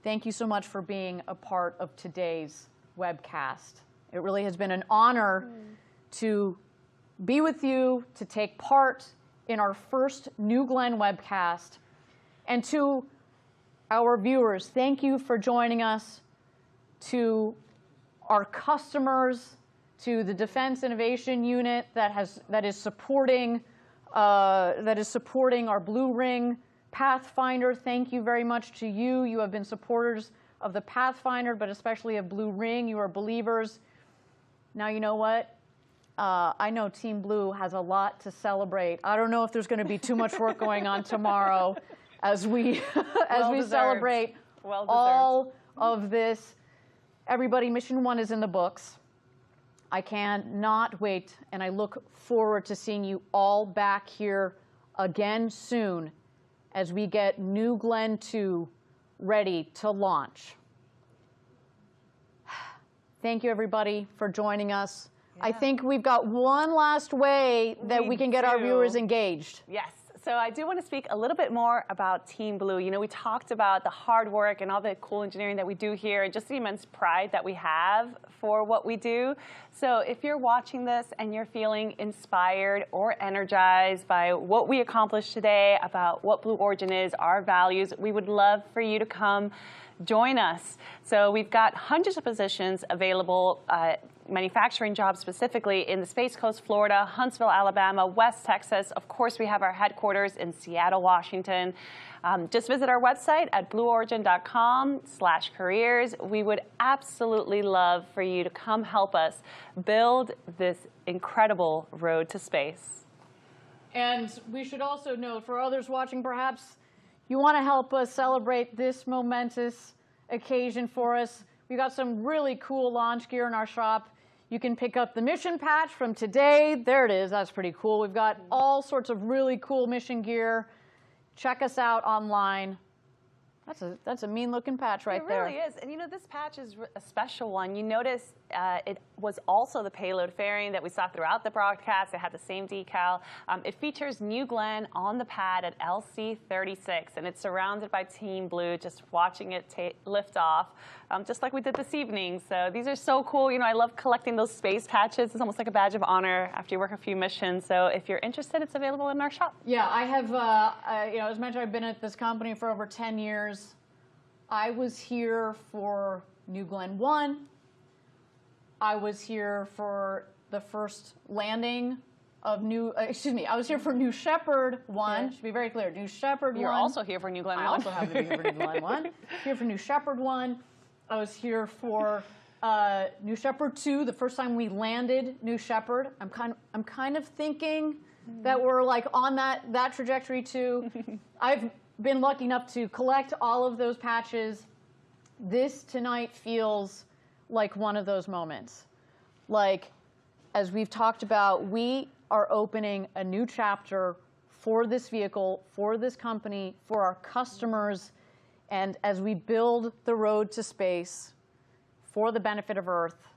Thank you so much for being a part of today's webcast. It really has been an honor to be with you, to take part in our first New Glenn webcast. And to our viewers, thank you for joining us. To our customers, to the Defense Innovation Unit that is supporting our Blue Ring Pathfinder. Thank you very much to you. You have been supporters of the Pathfinder, but especially of Blue Ring. You are believers. Now, you know what? I know Team Blue has a lot to celebrate. I don't know if there's going to be too much work going on tomorrow as we celebrate all of this. Everybody, Mission 1 is in the books. I cannot wait, and I look forward to seeing you all back here again soon as we get New Glenn 2 ready to launch. Thank you, everybody, for joining us. I think we've got one last way that we can get our viewers engaged. Yes. So I do want to speak a little bit more about Team Blue. You know, we talked about the hard work and all the cool engineering that we do here and just the immense pride that we have for what we do. So if you're watching this and you're feeling inspired or energized by what we accomplished today, about what Blue Origin is, our values, we would love for you to come join us. So we've got hundreds of positions available, manufacturing jobs specifically in the Space Coast, Florida, Huntsville, Alabama, West Texas. Of course, we have our headquarters in Seattle, Washington. Just visit our website at blueorigin.com/careers. We would absolutely love for you to come help us build this incredible road to space. And we should also note, for others watching, perhaps you want to help us celebrate this momentous occasion for us. We've got some really cool launch gear in our shop. You can pick up the mission patch from today. There it is. That's pretty cool. We've got all sorts of really cool mission gear. Check us out online. That's a mean-looking patch right there. It really is. And you know, this patch is a special one. You notice it was also the payload fairing that we saw throughout the broadcast. It had the same decal. It features New Glenn on the pad at LC-36, and it's surrounded by Team Blue, just watching it lift off, just like we did this evening. So these are so cool. You know, I love collecting those space patches. It's almost like a badge of honor after you work a few missions. So if you're interested, it's available in our shop. Yeah, I have, you know, as mentioned, I've been at this company for over 10 years. I was here for New Glenn 1. I was here for the first landing of I was here for New Shepard 1. Yeah. Should be very clear. New Shepard 1. You're also here for New Glenn 1. I also happen to be here for New Glenn 1. Here for New Shepard 1. I was here for New Shepard 2, the first time we landed New Shepard. I'm kind of thinking that we're like on that trajectory too. I've been lucky enough to collect all of those patches. This tonight feels like one of those moments. Like, as we've talked about, we are opening a new chapter for this vehicle, for this company, for our customers, and as we build the road to space for the benefit of Earth,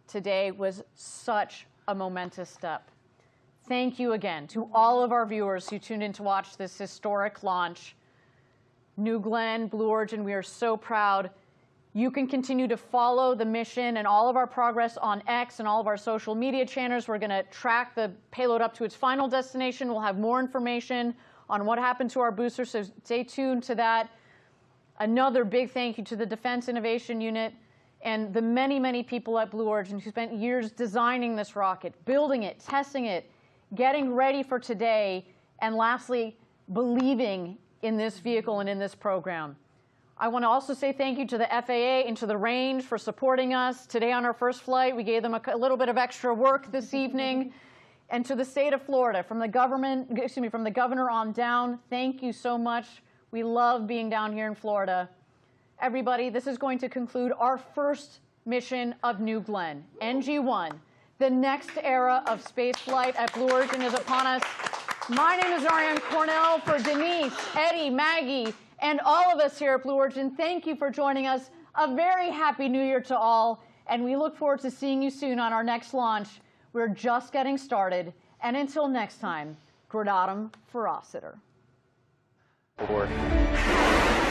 today was such a momentous step. Thank you again to all of our viewers who tuned in to watch this historic launch. New Glenn, Blue Origin, we are so proud. You can continue to follow the mission and all of our progress on X and all of our social media channels. We're going to track the payload up to its final destination. We'll have more information on what happened to our booster, so stay tuned to that. Another big thank you to the Defense Innovation Unit and the many, many people at Blue Origin who spent years designing this rocket, building it, testing it, getting ready for today, and lastly, believing in this vehicle and in this program. I want to also say thank you to the FAA and to the range for supporting us. Today on our first flight, we gave them a little bit of extra work this evening. And to the state of Florida, from the governor on down, thank you so much. We love being down here in Florida. Everybody, this is going to conclude our first mission of New Glenn, NG-1. The next era of space flight at Blue Origin is upon us. My name is Ariane Cornell. For Denise, Eddie, Maggie, and all of us here at Blue Origin, thank you for joining us. A very happy New Year to all, and we look forward to seeing you soon on our next launch. We're just getting started, and until next time, Gradatum Ferociter. 4.